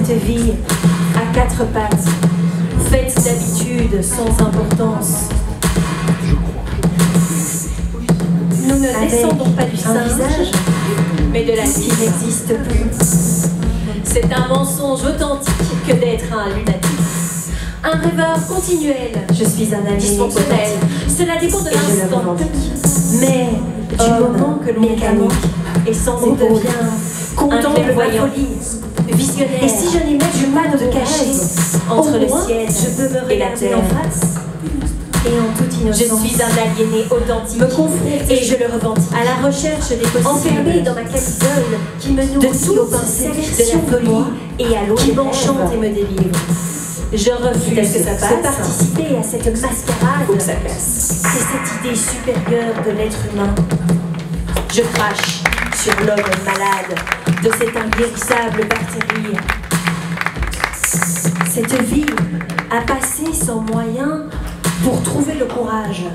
Cette vie à quatre pattes, faite d'habitudes sans importance. Nous ne descendons pas du singe, mais de la vie qui n'existe plus. C'est un mensonge authentique que d'être un lunatique. Un rêveur continuel, je suis un ami dysfonctionnel. Cela dépend de l'instant. Mais du moment que l'on mécanique et sans devient contemple ma folie, visionnaire. Et si je n'y mets du mal de cacher, entre le ciel je peux me regarder en face. Et en toute innocence, je suis un aliéné authentique, me confronte et je le revendique, à la recherche des possibles, enfermé dans ma camisole, qui me nourrit de tout au pincé de la folie et à l'eau qui m'enchante et me délivre. Je refuse de participer à cette mascarade. Faut que ça passe. C'est cette idée supérieure de l'être humain. Je crache sur l'homme malade de cette inguérissable bactérie. Cette vie a passé sans moyen pour trouver le courage.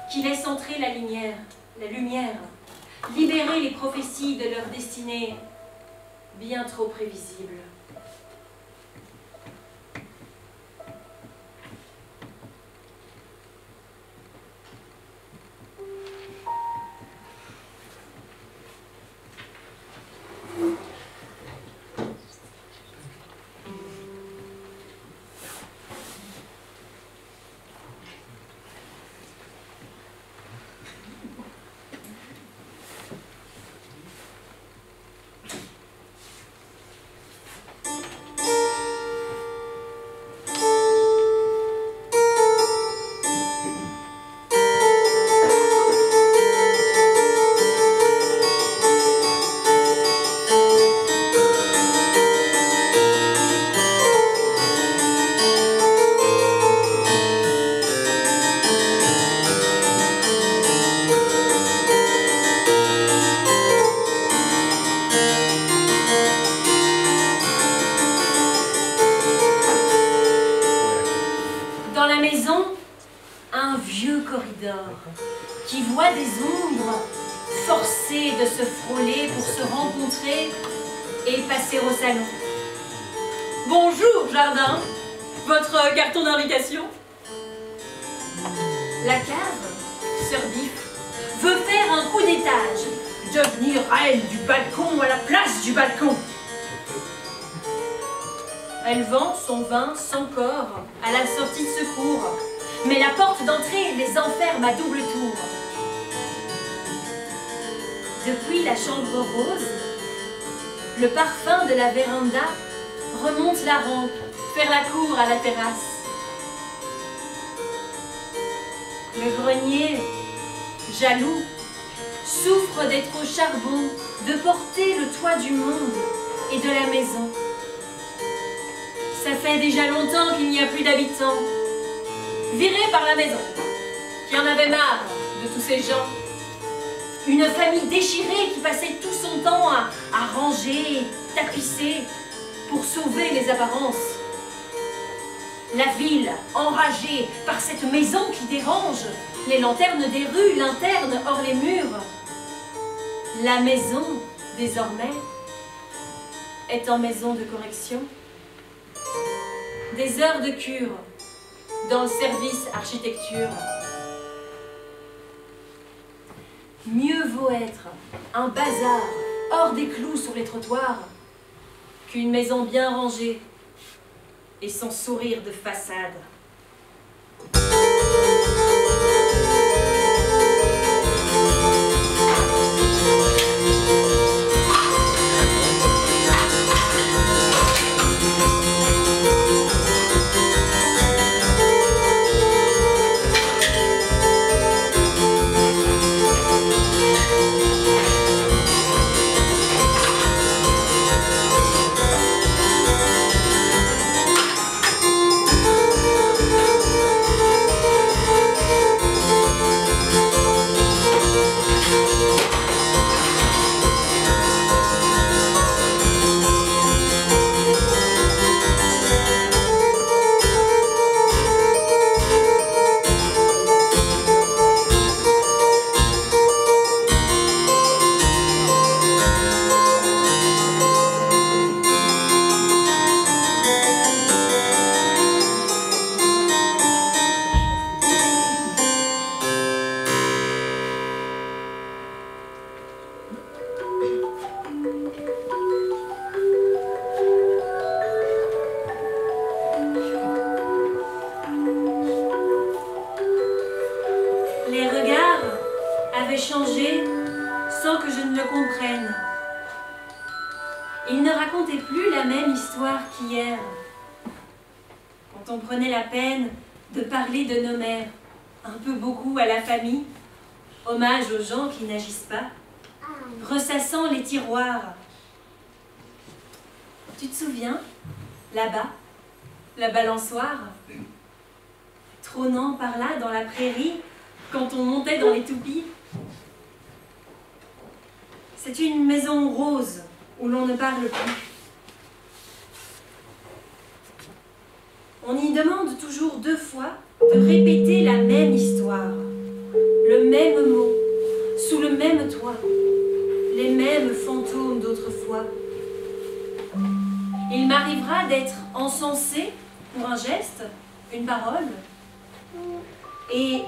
Qui laisse entrer la lumière, libérer les prophéties de leur destinée bien trop prévisible. corridor, qui voit des ombres forcées de se frôler pour se rencontrer et passer au salon. Bonjour, jardin. Votre carton d'invitation? La cave, Sœur Biff, veut faire un coup d'étage, devenir reine du balcon à la place du balcon. Elle vend son vin sans corps à la sortie de secours, mais la porte d'entrée les enferme à double tour. Depuis la chambre rose, le parfum de la véranda remonte la rampe vers la cour à la terrasse. Le grenier, jaloux, souffre d'être au charbon, de porter le toit du monde et de la maison. Ça fait déjà longtemps qu'il n'y a plus d'habitants, virés par la maison, qui en avait marre de tous ces gens. Une famille déchirée qui passait tout son temps à ranger, tapisser, pour sauver les apparences. La ville, enragée par cette maison qui dérange, les lanternes des rues l'internent hors les murs. La maison, désormais, est en maison de correction. Des heures de cure dans le service architecture. Mieux vaut être un bazar hors des clous sur les trottoirs qu'une maison bien rangée et son sourire de façade. Changé sans que je ne le comprenne. Il ne racontait plus la même histoire qu'hier, quand on prenait la peine de parler de nos mères, un peu beaucoup à la famille, hommage aux gens qui n'agissent pas, ressassant les tiroirs. Tu te souviens, là-bas, la balançoire, trônant par là dans la prairie, quand on montait dans les toupies? C'est une maison rose où l'on ne parle plus. On y demande toujours 2 fois de répéter la même histoire, le même mot, sous le même toit, les mêmes fantômes d'autrefois. Il m'arrivera d'être encensé pour un geste, une parole, et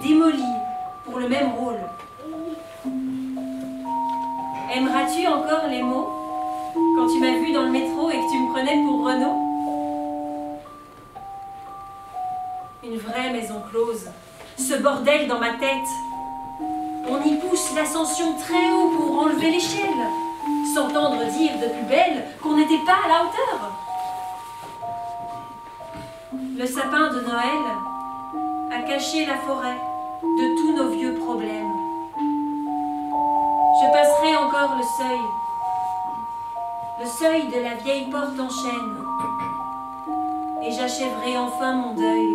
démoli pour le même rôle. Aimeras-tu encore les mots quand tu m'as vu dans le métro et que tu me prenais pour Renaud? Une vraie maison close, ce bordel dans ma tête. On y pousse l'ascension très haut pour enlever l'échelle, s'entendre dire de plus belle qu'on n'était pas à la hauteur. Le sapin de Noël a caché la forêt de tous nos vieux problèmes. Je passerai encore le seuil de la vieille porte en chêne, et j'achèverai enfin mon deuil.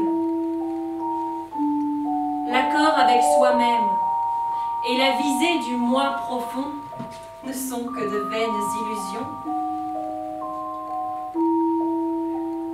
L'accord avec soi-même et la visée du moi profond ne sont que de vaines illusions.